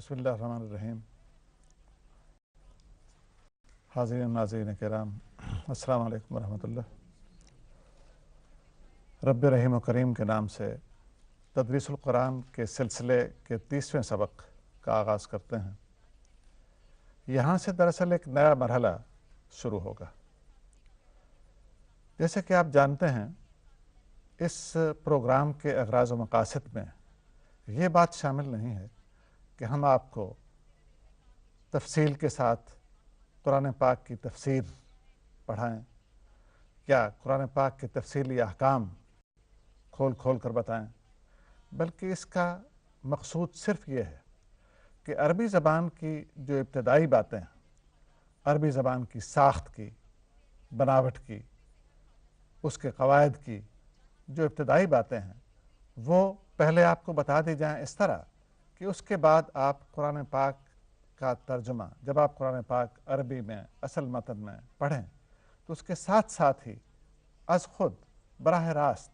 بسم اللہ الرحمن الرحیم۔ حاضرین ناظرین کرام، السلام علیکم ورحمۃ اللہ۔ رب رحیم و کریم کے نام سے تدریس القرآن کے سلسلے کے 30ویں سبق کا آغاز کرتے ہیں۔ یہاں سے دراصل ایک نیا مرحلہ شروع ہوگا۔ جیسے کہ آپ جانتے ہیں، اس پروگرام کے اغراض و مقاصد میں یہ بات شامل نہیں ہے کہ ہم آپ کو تفصیل کے ساتھ قرآن پاک کی تفسیر پڑھائیں یا قرآن پاک کے تفصیلی احکام کھول کھول کر بتائیں، بلکہ اس کا مقصود صرف یہ ہے کہ عربی زبان کی جو ابتدائی باتیں ہیں، عربی زبان کی ساخت کی، بناوٹ کی، اس کے قواعد کی جو ابتدائی باتیں ہیں، وہ پہلے آپ کو بتا دی جائیں اس طرح کہ اس کے بعد آپ قرآن پاک کا ترجمہ جب آپ قرآن پاک عربی میں اصل متن میں پڑھیں تو اس کے ساتھ ساتھ ہی از خود براہ راست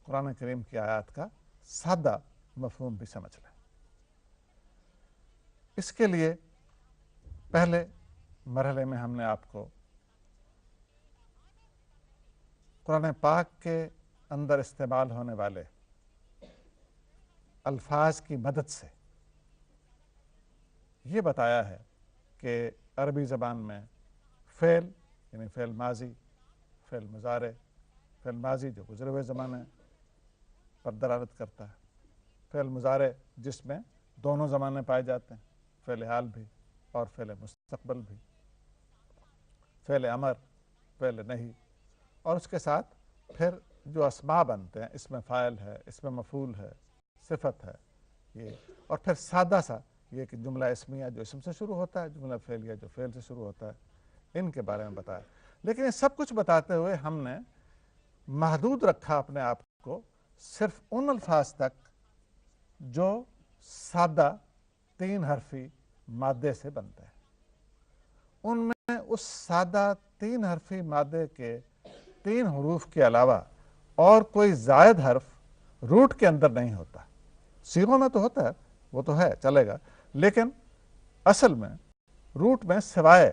قرآن کریم کی آیات کا سادہ مفہوم بھی سمجھ لیں۔ اس کے لیے پہلے مرحلے میں ہم نے آپ کو قرآن پاک کے اندر استعمال ہونے والے الفاظ کی مدد سے یہ بتایا ہے کہ عربی زبان میں فعل یعنی فعل ماضی، فعل مضارع، فعل ماضی جو گزرے ہوئے زمانے پر دلالت کرتا ہے، فعل مضارع جس میں دونوں زمانے پائے جاتے ہیں، فعل حال بھی اور فعل مستقبل بھی، فعل امر، فعل نہیں، اور اس کے ساتھ پھر جو اسماء بنتے ہیں، اس میں فاعل ہے، اس میں مفعول ہے، صفت ہے، یہ اور پھر سادہ سا یہ کہ جملہ اسمیہ جو اسم سے شروع ہوتا ہے، جملہ فعلیہ جو فعل سے شروع ہوتا ہے، ان کے بارے میں بتایا۔ لیکن یہ سب کچھ بتاتے ہوئے ہم نے محدود رکھا اپنے آپ کو صرف ان الفاظ تک جو سادہ 3 حرفی مادے سے بنتے ہیں۔ ان میں اس سادہ 3 حرفی مادے کے 3 حروف کے علاوہ اور کوئی زائد حرف روٹ کے اندر نہیں ہوتا۔ صیغوں میں تو ہوتا ہے، وہ تو ہے، چلے گا، لیکن اصل میں روٹ میں سوائے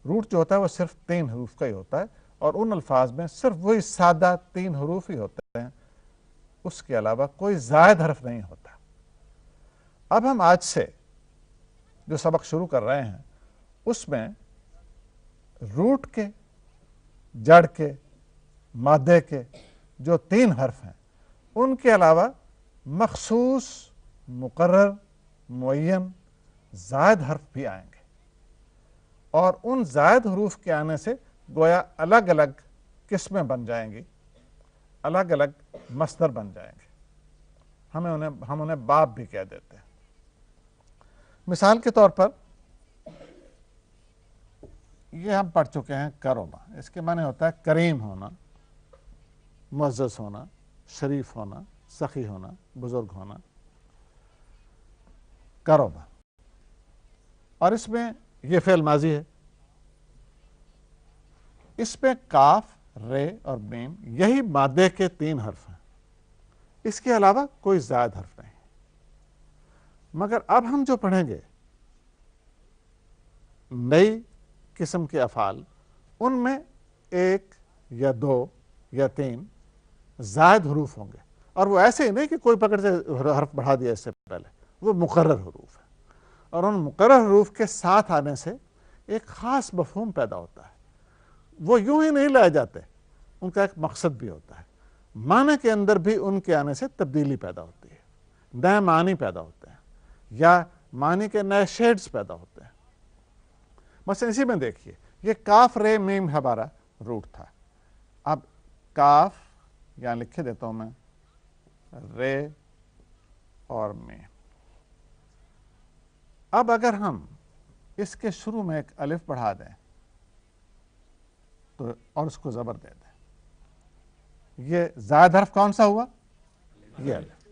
روٹ جو ہوتا ہے وہ صرف 3 حروف کا ہی ہوتا ہے، اور ان الفاظ میں صرف وہی سادہ 3 حروف ہی ہوتے ہیں، اس کے علاوہ کوئی زائد حرف نہیں ہوتا۔ اب ہم آج سے جو سبق شروع کر رہے ہیں اس میں روٹ کے، جڑ کے، مادے کے جو 3 حرف ہیں ان کے علاوہ مخصوص، مقرر، معین زائد حرف بھی آئیں گے، اور ان زائد حروف کے آنے سے گویا الگ الگ قسمیں بن جائیں گی، الگ الگ مصدر بن جائیں گے، ہم انہیں باب بھی کہہ دیتے ہیں۔ مثال کے طور پر یہ ہم پڑھ چکے ہیں کروما، اس کے معنی ہوتا ہے کریم ہونا، معزز ہونا، شریف ہونا، سخی ہونا، بزرگ ہونا، کروما، اور اس میں یہ فعل ماضی ہے۔ اس میں کاف، رے اور میم یہی مادے کے 3 حرف ہیں، اس کے علاوہ کوئی زائد حرف نہیں۔ مگر اب ہم جو پڑھیں گے نئی قسم کے افعال، ان میں 1 یا 2 یا 3 زائد حروف ہوں گے، اور وہ ایسے ہی نہیں کہ کوئی پکڑ سے حرف بڑھا دیا اس سے پہلے، وہ مقرر حروف ہیں، اور ان مقرر حروف کے ساتھ آنے سے ایک خاص مفہوم پیدا ہوتا ہے۔ وہ یوں ہی نہیں لائے جاتے، ان کا ایک مقصد بھی ہوتا ہے، معنی کے اندر بھی ان کے آنے سے تبدیلی پیدا ہوتی ہے، نئے معنی پیدا ہوتے ہیں، یا معنی کے نئے شیڈز پیدا ہوتے ہیں۔ مثلا اسی میں دیکھیے، یہ کاف رے میم ہمارا روٹ تھا۔ اب کاف یہاں لکھے دیتا ہوں میں، رے اور میم۔ اب اگر ہم اس کے شروع میں ایک الف بڑھا دیں تو اور اس کو زبر دے دیں، یہ زائد حرف کون سا ہوا؟ یہ الف،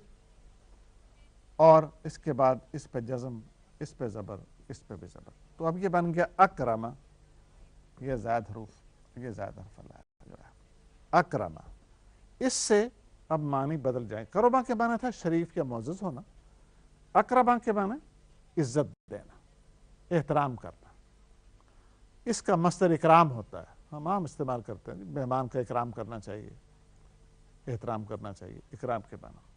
اور اس کے بعد اس پہ جزم، اس پہ زبر، اس پہ بھی زبر، تو اب یہ بن گیا اکرمہ، یہ زائد حروف، یہ زائد حرف جو ہے اکرمہ۔ اس سے اب معنی بدل جائیں۔ کرما کے معنی تھا شریف یا معزز ہونا، اکرمہ کے معنی عزت دینا، احترام کرنا. اس کا مصدر اکرام ہوتا ہے، ہم عام استعمال کرتے ہیں، مہمان کا اکرام کرنا چاہیے، احترام کرنا چاہیے، اکرام کے معنی.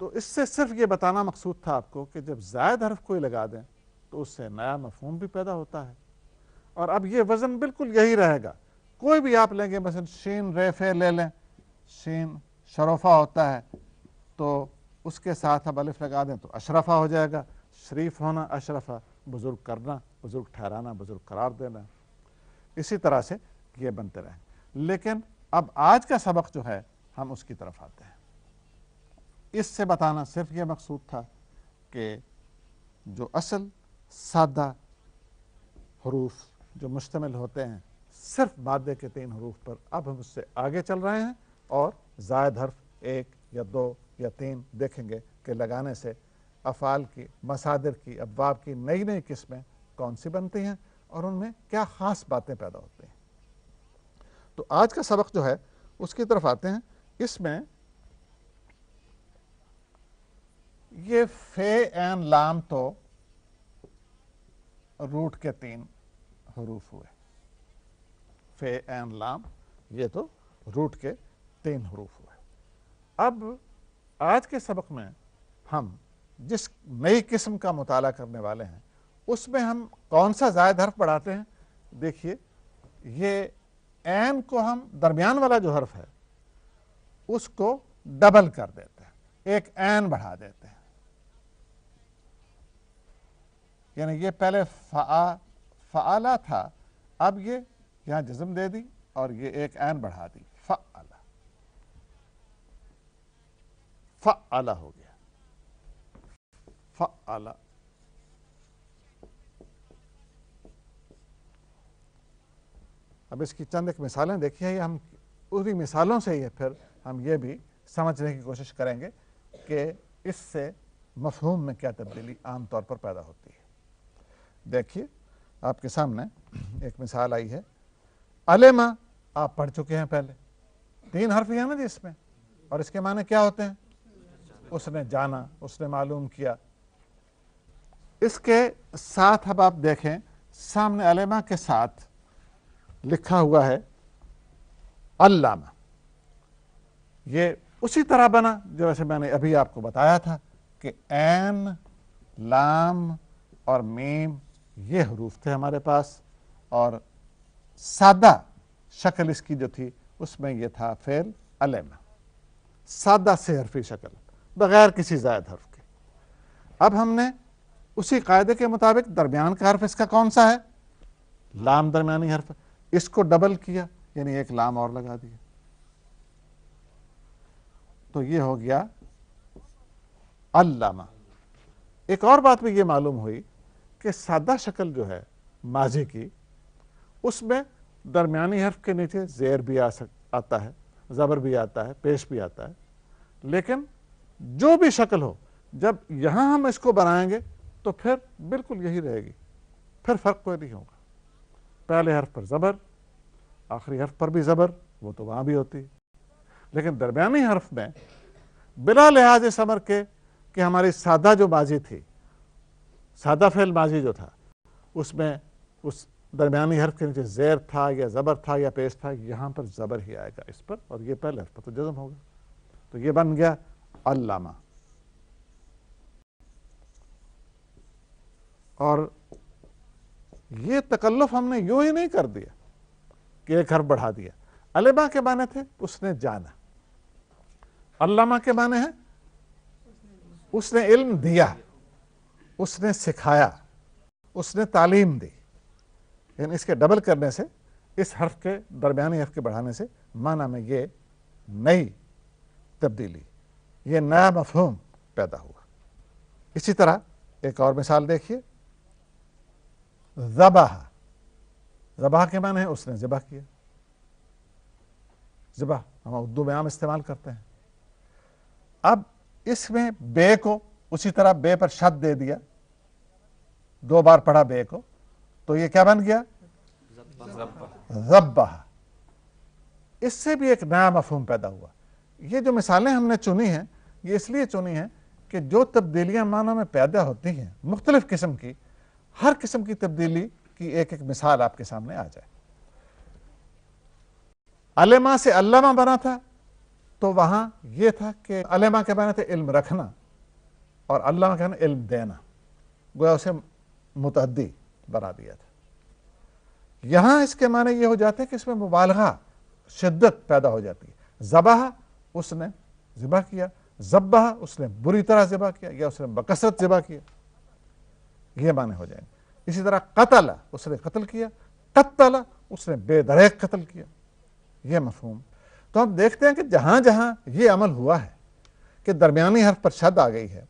تو اس سے صرف یہ بتانا مقصود تھا آپ کو کہ جب زائد حرف کوئی لگا دیں تو اس سے نیا مفہوم بھی پیدا ہوتا ہے. اور اب یہ وزن بالکل یہی رہے گا. کوئی بھی آپ لیں گے، مثلا شین ریفے لے لیں، شین شروفہ ہوتا ہے تو اس کے ساتھ اب الف لگا دیں تو اشرفہ ہو جائے گا. شریف ہونا، اشرفہ بزرگ کرنا، بزرگ ٹھہرانا، بزرگ قرار دینا. اسی طرح سے یہ بنتے رہیں. لیکن اب آج کا سبق جو ہے ہم اس کی طرف آتے ہیں. اس سے بتانا صرف یہ مقصود تھا کہ جو اصل سادہ حروف جو مشتمل ہوتے ہیں صرف مادے کے 3 حروف پر، اب ہم اس سے آگے چل رہے ہیں اور زائد حرف 1 یا 2 یا 3 دیکھیں گے کہ لگانے سے افعال کی، مصادر کی، ابواب کی نئی نئی قسمیں کون سی بنتی ہیں اور ان میں کیا خاص باتیں پیدا ہوتی ہیں. تو آج کا سبق جو ہے اس کی طرف آتے ہیں. اس میں یہ فے عین لام تو روٹ کے 3 حروف ہوئے. فے عین لام یہ تو روٹ کے 3 حروف ہوئے. اب آج کے سبق میں ہم جس نئی قسم کا مطالعہ کرنے والے ہیں اس میں ہم کون سا زائد حرف پڑھاتے ہیں. دیکھیے یہ عین کو ہم درمیان والا جو حرف ہے اس کو ڈبل کر دیتے ہیں، ایک عین بڑھا دیتے ہیں. یعنی یہ پہلے فعلا تھا، اب یہ یہاں جزم دے دی اور یہ ایک عین بڑھا دی، فعلا. فعلا ہو گیا، فعلا. اب اس کی چند ایک مثالیں دیکھیے. ہم انہی مثالوں سے ہی پھر ہم یہ بھی سمجھنے کی کوشش کریں گے کہ اس سے مفہوم میں کیا تبدیلی عام طور پر پیدا ہوتی ہے. دیکھیے آپ کے سامنے ایک مثال آئی ہے. علمہ آپ پڑھ چکے ہیں پہلے، 3 حرف ہیں نا جی اس میں، اور اس کے معنی کیا ہوتے ہیں؟ اس نے جانا، اس نے معلوم کیا. اس کے ساتھ اب آپ دیکھیں سامنے علمہ کے ساتھ لکھا ہوا ہے علامہ. یہ اسی طرح بنا جو ویسے میں نے ابھی آپ کو بتایا تھا کہ عین، لام اور میم یہ حروف تھے ہمارے پاس، اور سادہ شکل اس کی جو تھی اس میں یہ تھا فعل علمہ، سادہ سے حرفی شکل بغیر کسی زائد حرف کے. اب ہم نے اسی قاعدے کے مطابق درمیان کا حرف اس کا کون سا ہے؟ لام درمیانی حرف. اس کو ڈبل کیا یعنی ایک لام اور لگا دیا تو یہ ہو گیا علامہ. ایک اور بات بھی یہ معلوم ہوئی کہ سادہ شکل جو ہے ماضی کی اس میں درمیانی حرف کے نیچے زیر بھی آتا ہے، زبر بھی آتا ہے، پیش بھی آتا ہے. لیکن جو بھی شکل ہو جب یہاں ہم اس کو بنائیں گے تو پھر بالکل یہی رہے گی، پھر فرق کوئی نہیں ہوگا. پہلے حرف پر زبر، آخری حرف پر بھی زبر، وہ تو وہاں بھی ہوتی ہے. لیکن درمیانی حرف میں بلا لحاظ ثمر کے کہ ہماری سادہ جو ماضی تھی، سادہ فعل ماضی جو تھا اس میں اس درمیانی حرف کے نیچے زیر تھا یا زبر تھا یا پیش تھا، یہاں پر زبر ہی آئے گا اس پر، اور یہ پہلے حرف پر تو جزم ہوگا. تو یہ بن گیا علامہ. اور یہ تکلف ہم نے یوں ہی نہیں کر دیا کہ ایک حرف بڑھا دیا. علمہ کے معنی تھے اس نے جانا، علامہ کے معنی ہے اس نے علم دیا، اس نے سکھایا، اس نے تعلیم دی. یعنی اس کے ڈبل کرنے سے، اس حرف کے درمیانی حرف کے بڑھانے سے معنی میں یہ نئی تبدیلی، یہ نیا مفہوم پیدا ہوا. اسی طرح ایک اور مثال دیکھیے. ذبح، ذبح کے معنی ہے اس نے ذبح کیا. ذبح ہم اردو میں عام استعمال کرتے ہیں. اب اس میں بے کو اسی طرح بے پر شد دے دیا، 2 بار پڑھا بے کو، تو یہ کیا بن گیا؟ ذبح. اس سے بھی ایک نیا مفہوم پیدا ہوا. یہ جو مثالیں ہم نے چنی ہیں یہ اس لیے چنی ہیں کہ جو تبدیلیاں معنوں میں پیدا ہوتی ہیں مختلف قسم کی، ہر قسم کی تبدیلی کی ایک ایک مثال آپ کے سامنے آ جائے۔ علما سے علامہ بنا تھا تو وہاں یہ تھا کہ علما کے معنی تھے علم رکھنا، اور علامہ کے معنی علم دینا، گویا اسے متعدی بنا دیا تھا۔ یہاں اس کے معنی یہ ہو جاتے ہیں کہ اس میں مبالغہ، شدت پیدا ہو جاتی ہے۔ ذبح، اس نے ذبح کیا، ذبح، اس نے بری طرح ذبح کیا یا اس نے بکثرت ذبح کیا، یہ معنی ہو جائیں گے۔ اسی طرح قتل، اس نے قتل کیا، قتل، اس نے بے دریغ قتل کیا، یہ مفہوم۔ تو ہم دیکھتے ہیں کہ جہاں جہاں یہ عمل ہوا ہے کہ درمیانی حرف پر شد آ گئی ہے،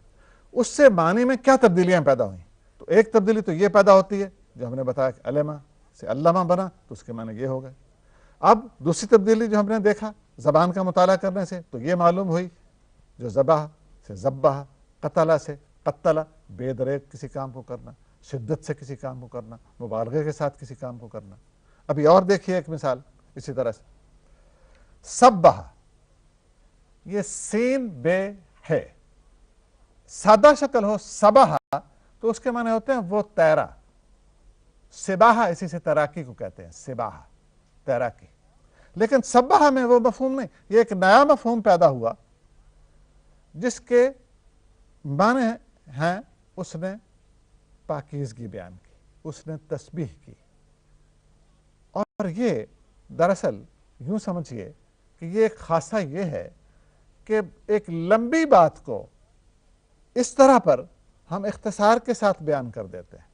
اس سے معنی میں کیا تبدیلیاں پیدا ہوئیں؟ تو ایک تبدیلی تو یہ پیدا ہوتی ہے جو ہم نے بتایا کہ علما سے علامہ بنا تو اس کے معنی یہ ہو گئے۔ اب دوسری تبدیلی جو ہم نے دیکھا زبان کا مطالعہ کرنے سے، تو یہ معلوم ہوئی جو ذبح سے ذبح، قتل سے قتل، بے دریغ کسی کام کو کرنا، شدت سے کسی کام کو کرنا، مبالغے کے ساتھ کسی کام کو کرنا۔ ابھی اور دیکھیے ایک مثال اسی طرح سے، سبح، یہ سین بے ہے، سادہ شکل ہو سبح تو اس کے معنی ہوتے ہیں وہ تیرا، سباحہ اسی سے تیراکی کو کہتے ہیں، سباحہ تیراکی۔ لیکن سبح میں وہ مفہوم نہیں، یہ ایک نیا مفہوم پیدا ہوا جس کے معنی ہیں اس نے پاکیزگی بیان کی، اس نے تسبیح کی۔ اور یہ دراصل یوں سمجھیے کہ یہ ایک خاصہ یہ ہے کہ ایک لمبی بات کو اس طرح پر ہم اختصار کے ساتھ بیان کر دیتے ہیں۔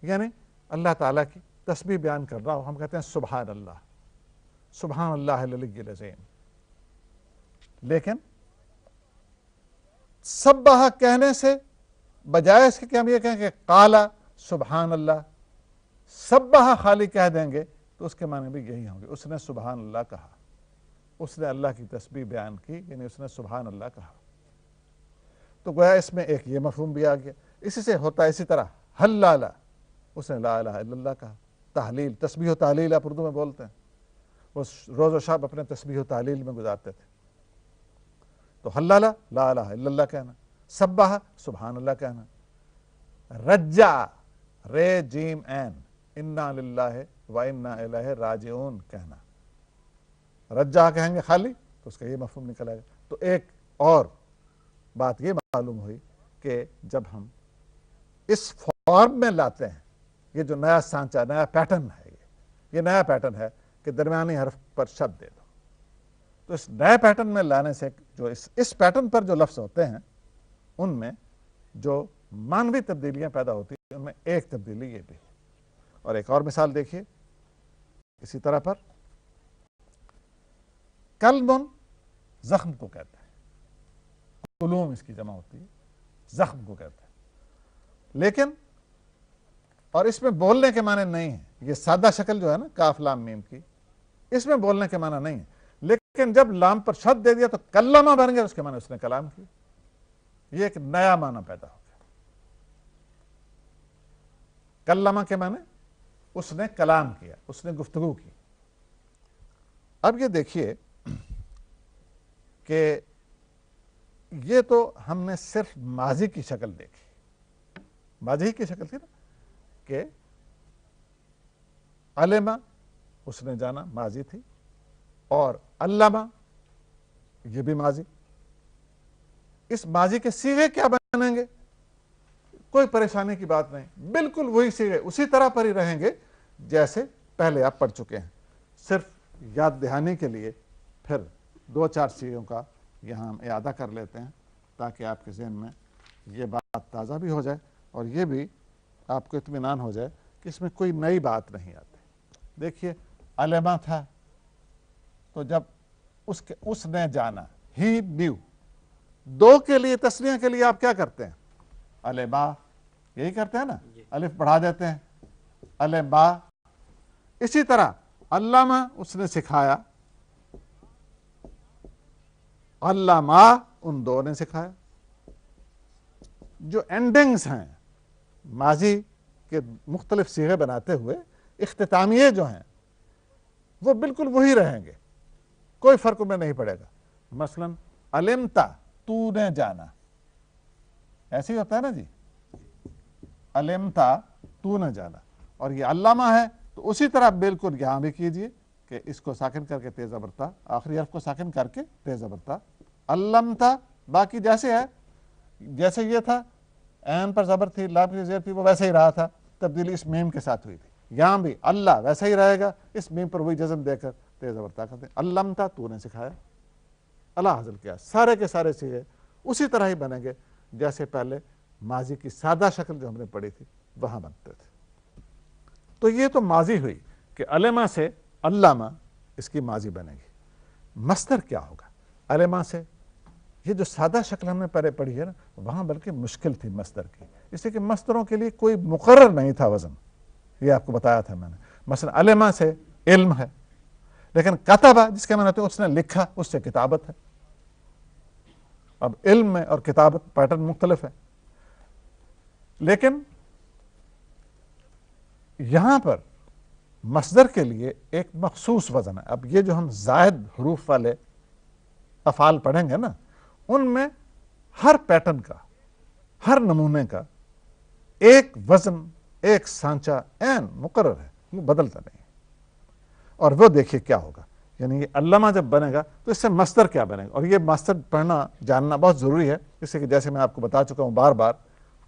یعنی اللہ تعالیٰ کی تسبیح بیان کر رہا ہو، ہم کہتے ہیں سبحان اللہ، سبحان اللہ العلی العظیم، لیکن سبح کہنے سے بجائے اس کے کہ ہم یہ کہیں کہ قال سبحان اللہ، سبح خالی کہہ دیں گے تو اس کے معنی بھی یہی ہوں گے، اس نے سبحان اللہ کہا، اس نے اللہ کی تسبیح بیان کی، یعنی اس نے سبحان اللہ کہا۔ تو گویا اس میں ایک یہ مفہوم بھی آ گیا۔ اسی سے ہوتا ہے اسی طرح حلالہ، اس نے لا الہ الا اللہ کہا۔ تحلیل، تسبیح و تحلیل آپ اردو میں بولتے ہیں، وہ روز و شب اپنے تسبیح و تحلیل میں گزارتے تھے۔ تو حلالہ لا الہ الا اللہ کہنا، سبح سبحان اللہ کہنا، رجع رے جیم عین انا للہ و انا الیہ راجعون کہنا۔ رجع کہیں گے خالی تو اس کا یہ مفہوم نکل آئے گا۔ تو ایک اور بات یہ معلوم ہوئی کہ جب ہم اس فارم میں لاتے ہیں، یہ جو نیا سانچہ، نیا پیٹرن ہے، یہ نیا پیٹرن ہے کہ درمیانی حرف پر شد دے دو، تو اس نئے پیٹرن میں لانے سے جو اس پیٹرن پر جو لفظ ہوتے ہیں ان میں جو معنوی تبدیلیاں پیدا ہوتی ہیں ان میں ایک تبدیلی یہ بھی ہے۔ اور ایک اور مثال دیکھیے اسی طرح پر، قلب زخم کو کہتے ہیں، قلوم اس کی جمع ہوتی ہے، زخم کو کہتے ہیں، لیکن اور اس میں بولنے کے معنی نہیں ہے، یہ سادہ شکل جو ہے نا کاف لام میم کی، اس میں بولنے کے معنی نہیں ہے، لیکن جب لام پر شد دے دیا تو کلمہ بن گیا، اس کے معنی اس نے کلام کی، یہ ایک نیا معنی پیدا ہو گیا۔ کلمہ کے معنی اس نے کلام کیا، اس نے گفتگو کی۔ اب یہ دیکھیے کہ یہ تو ہم نے صرف ماضی کی شکل دیکھی، ماضی کی شکل تھی نا کہ علمہ اس نے جانا، ماضی تھی، اور علامہ یہ بھی ماضی۔ اس ماضی کے صیغے کیا بنیں گے؟ کوئی پریشانی کی بات نہیں، بالکل وہی صیغے اسی طرح پر ہی رہیں گے جیسے پہلے آپ پڑھ چکے ہیں۔ صرف یاد دہانی کے لیے پھر دو چار صیغوں کا یہاں ہم اعادہ کر لیتے ہیں تاکہ آپ کے ذہن میں یہ بات تازہ بھی ہو جائے اور یہ بھی آپ کو اطمینان ہو جائے کہ اس میں کوئی نئی بات نہیں آتی۔ دیکھیے علمہ تھا تو جب اس نے جانا، ہی نیو، دو کے لیے تسنیہ کے لیے آپ کیا کرتے ہیں؟ علمہ، یہی کرتے ہیں نا، الف بڑھا دیتے ہیں، علمہ۔ اسی طرح علامہ اس نے سکھایا، علامہ ان دو نے سکھایا۔ جو اینڈنگز ہیں ماضی کے مختلف صیغے بناتے ہوئے، اختتامیے جو ہیں وہ بالکل وہی رہیں گے، کوئی فرق میں نہیں پڑے گا۔ مثلا علمتا، تو نے جانا، ایسے ہی ہوتا ہے نا جی، علمتا تو نہ جانا، اور یہ علامہ ہے تو اسی طرح بالکل یہاں بھی کیجئے کہ اس کو ساکن کر کے تیز زبرتا، آخری حرف کو ساکن کر کے تیز زبرتا، علمتا، باقی جیسے ہے، جیسے یہ تھا عین پر زبر تھی، لام کی زیر تھی، وہ ویسے ہی رہا تھا، تبدیلی اس میم کے ساتھ ہوئی تھی، یہاں بھی اللہ ویسا ہی رہے گا، اس میم پر وہی جزم دے کر تیز زبرتا کرتے ہیں، علمتا تو نے سکھایا، اللہ حاصل کیا، سارے کے سارے چیزیں اسی طرح ہی بنیں گے جیسے پہلے ماضی کی سادہ شکل جو ہم نے پڑھی تھی وہاں بنتے تھے۔ تو یہ تو ماضی ہوئی کہ علما سے علامہ اس کی ماضی بنے گی۔ مصدر کیا ہوگا؟ علما سے یہ جو سادہ شکل ہم نے پہلے پڑھی ہے نا، وہاں بلکہ مشکل تھی مصدر کی، اس لیے کہ مصدروں کے لیے کوئی مقرر نہیں تھا وزن، یہ آپ کو بتایا تھا میں نے۔ مثلا علما سے علم ہے، لیکن کتبہ جس کے معنی ہوتے ہیں اس نے لکھا، اس سے کتابت ہے۔ اب علم میں اور کتابت پیٹرن مختلف ہے، لیکن یہاں پر مصدر کے لیے ایک مخصوص وزن ہے۔ اب یہ جو ہم زائد حروف والے افعال پڑھیں گے نا، ان میں ہر پیٹرن کا، ہر نمونے کا ایک وزن، ایک سانچہ عین مقرر ہے، وہ بدلتا نہیں ہے۔ اور وہ دیکھیے کیا ہوگا، یعنی یہ علامہ جب بنے گا تو اس سے مصدر کیا بنے گا، اور یہ مصدر پڑھنا جاننا بہت ضروری ہے، اس لیے کہ جیسے میں آپ کو بتا چکا ہوں بار بار،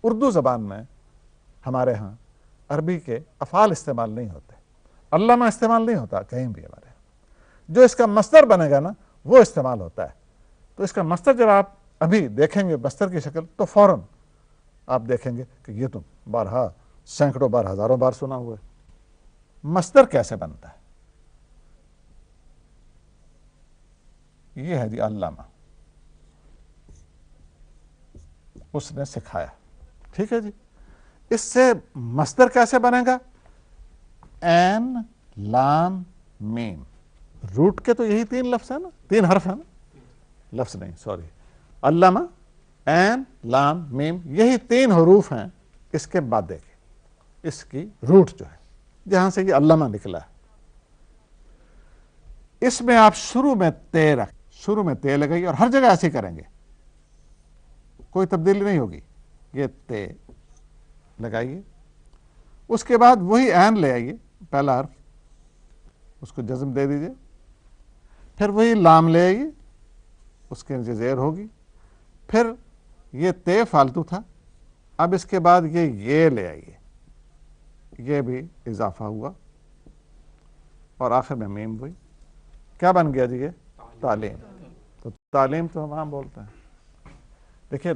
اردو زبان میں ہمارے ہاں عربی کے افعال استعمال نہیں ہوتے، علامہ استعمال نہیں ہوتا کہیں بھی ہمارے ہاں، جو اس کا مصدر بنے گا نا وہ استعمال ہوتا ہے۔ تو اس کا مصدر جب آپ ابھی دیکھیں گے مصدر کی شکل تو فوراً آپ دیکھیں گے کہ یہ تو بارہا، سینکڑوں بار، ہزاروں بار سنا ہوا ہے۔ مصدر کیسے بنتا ہے؟ یہ ہے جی علامہ، اس نے سکھایا، ٹھیک ہے جی۔ اس سے مصدر کیسے بنے گا؟ عین، لام، میم، روٹ کے تو یہی تین لفظ ہیں نا، تین حرف ہیں نا، لفظ نہیں سوری، علامہ، عین، لام، میم، یہی تین حروف ہیں۔ اس کے بعد دیکھیں اس کی روٹ جو ہے جہاں سے یہ علامہ نکلا ہے، اس میں آپ شروع میں تے رکھ، شروع میں تے لگائیے، اور ہر جگہ ایسے کریں گے، کوئی تبدیلی نہیں ہوگی، یہ تے لگائیے، اس کے بعد وہی عین لے آئیے، پہلا حرف، اس کو جزم دے دیجئے، پھر وہی لام لے آئیے، اس کے نیچے زیر ہوگی، پھر یہ تے فالتو تھا، اب اس کے بعد یہ لے آئیے، یہ بھی اضافہ ہوا، اور آخر میں میم ہوئی، کیا بن گیا جی؟ یہ تعلیم۔ تو تعلیم تو ہم عام بولتے ہیں۔ دیکھیے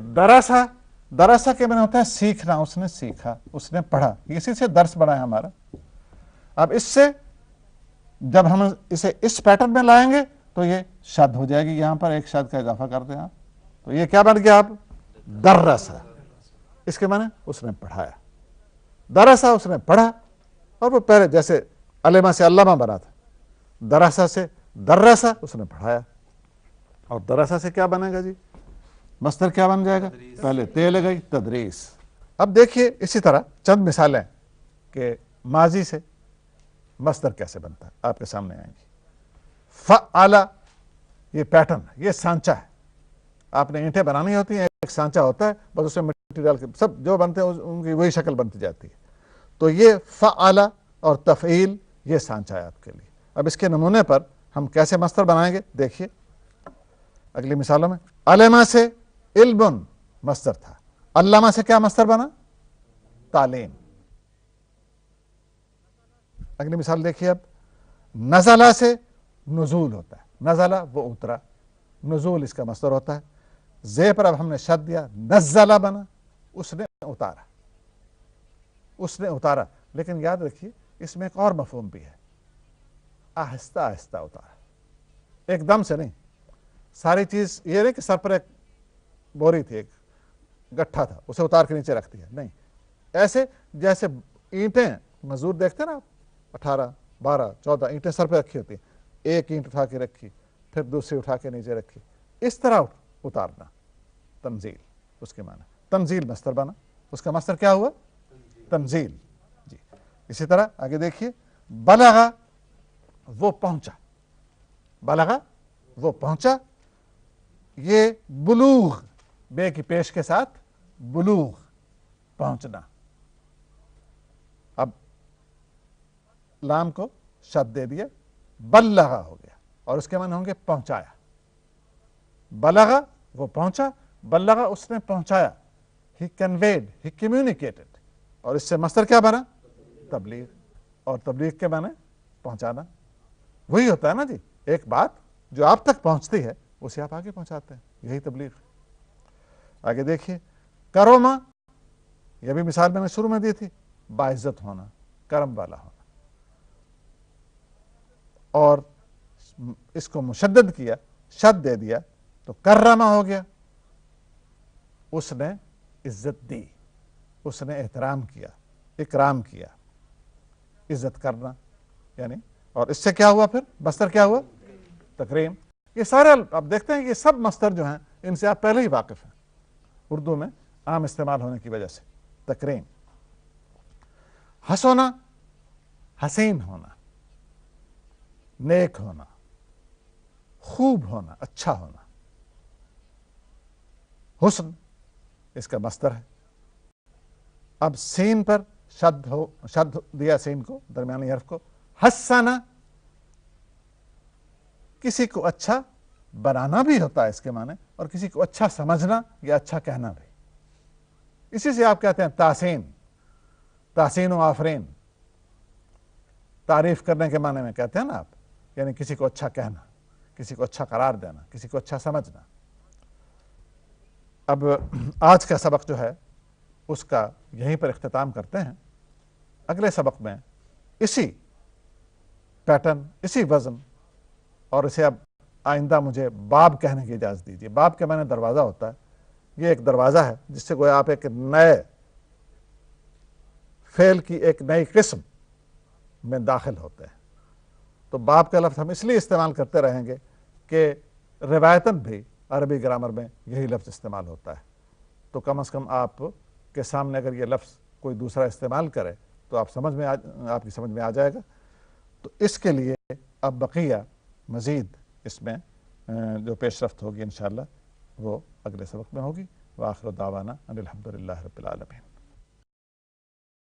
درسہ کے معنی ہوتا ہے سیکھنا، اس نے سیکھا، اس نے پڑھا، اسی سے درس بنا ہے ہمارا۔ اب اس سے جب ہم اسے اس پیٹرن میں لائیں گے تو یہ شد ہو جائے گی، یہاں پر ایک شد کا اضافہ کر دیں آپ، تو یہ کیا بن گیا؟ اب درسہ، اس کے معنی اس نے پڑھایا، درسہ اس نے پڑھا، اور وہ پہلے جیسے علمہ سے علامہ بنا تھا، درسہ سے درسہ اس نے پڑھایا، اور درسہ سے کیا بنے گا جی؟ مصدر کیا بن جائے گا؟ پہلے تے لگائی، تدریس۔ اب دیکھیے اسی طرح چند مثالیں کہ ماضی سے مصدر کیسے بنتا ہے آپ کے سامنے آئیں گی۔ فعل، یہ پیٹرن ہے، یہ سانچہ ہے، آپ نے اینٹیں بنانی ہوتی ہیں، ایک سانچہ ہوتا ہے، بس اس میں مٹی ڈال کے سب جو بنتے ہیں ان کی وہی شکل بنتی جاتی ہے۔ تو یہ فعل اور تفعیل یہ سانچہ ہے آپ کے لیے۔ اب اس کے نمونے پر ہم کیسے مصدر بنائیں گے دیکھیے اگلی مثالوں میں۔ علما سے علم مصدر تھا، علامہ سے کیا مصدر بنا؟ تعلیم۔ اگلی مثال دیکھیے اب، نزلہ سے نزول ہوتا ہے، نزلہ وہ اترا، نزول اس کا مصدر ہوتا ہے، زے پر اب ہم نے شد دیا، نزلہ بنا، اس نے اتارا، اس نے اتارا۔ لیکن یاد رکھیے اس میں ایک اور مفہوم بھی ہے، آہستہ آہستہ اتارا، ایک دم سے نہیں، ساری چیز یہ نہیں کہ سر پر ایک بوری تھی، ایک گٹھا تھا، اسے اتار کے نیچے رکھ دیا، نہیں، ایسے جیسے اینٹیں مزدور دیکھتے نا آپ، 18 12 14 اینٹیں سر پہ رکھی ہوتی ہیں، ایک اینٹ اٹھا کے رکھی، پھر دوسری اٹھا کے نیچے رکھی، اس طرح اتارنا، تنزیل اس کے معنی، تنزیل مصدر بنا، اس کا مصدر کیا ہوا؟ تنزیل جی۔ اسی طرح آگے دیکھیے، بلغا وہ پہنچا، بلغا وہ پہنچا، یہ بلوغ بے کی پیش کے ساتھ بلوغ پہنچنا. اب لام کو شد دے دیا, بلغا ہو گیا, اور اس کے معنی ہوں گے پہنچایا. بلغا وہ پہنچا, بلغا اس نے پہنچایا. ہی کنویڈ, ہی کمیونیکیٹڈ, اور اس سے مصدر کیا بنا؟ تبلیغ. اور تبلیغ کے معنی پہنچانا. وہی ہوتا ہے نا جی, ایک بات جو آپ تک پہنچتی ہے اسے آپ آگے پہنچاتے ہیں, یہی تبلیغ. آگے دیکھیے, کروما, یہ بھی مثال میں نے شروع میں دی تھی, باعزت ہونا, کرم والا ہونا. اور اس کو مشدد کیا, شد دے دیا, تو کرما ہو گیا, اس نے عزت دی, اس نے احترام کیا, اکرام کیا. عزت کرنا یعنی, اور اس سے کیا ہوا پھر؟ مصدر کیا ہوا؟ تکریم. یہ سارے آپ دیکھتے ہیں کہ یہ سب مصدر جو ہیں ان سے آپ پہلے ہی واقف ہیں, اردو میں عام استعمال ہونے کی وجہ سے. تکریم. حسنا, حسین ہونا, نیک ہونا, خوب ہونا, اچھا ہونا. حسن اس کا مصدر ہے. اب سین پر شد دیا, سین کو, درمیانی حرف کو. حسنا, کسی کو اچھا بنانا بھی ہوتا ہے اس کے معنی, اور کسی کو اچھا سمجھنا یا اچھا کہنا بھی. اسی سے آپ کہتے ہیں تحسین, تحسین و آفرین, تعریف کرنے کے معنی میں کہتے ہیں نا آپ, یعنی کسی کو اچھا کہنا, کسی کو اچھا قرار دینا, کسی کو اچھا سمجھنا. اب آج کا سبق جو ہے اس کا یہیں پر اختتام کرتے ہیں. اگلے سبق میں اسی پیٹرن, اسی وزن, اور اسے اب آئندہ مجھے باب کہنے کی اجازت دیجیے. باب کے معنی دروازہ ہوتا ہے. یہ ایک دروازہ ہے جس سے گویا آپ ایک نئے فعل کی ایک نئی قسم میں داخل ہوتے ہیں. تو باب کا لفظ ہم اس لیے استعمال کرتے رہیں گے کہ روایتاً بھی عربی گرامر میں یہی لفظ استعمال ہوتا ہے. تو کم از کم آپ کے سامنے اگر یہ لفظ کوئی دوسرا استعمال کرے تو آپ کی سمجھ میں آ جائے گا. تو اس کے لیے اب بقیہ مزید اس میں جو پیش رفت ہوگی انشاءاللہ وہ اگلے سبق میں ہوگی. وآخر دعوانا ان الحمد للہ رب العالمین.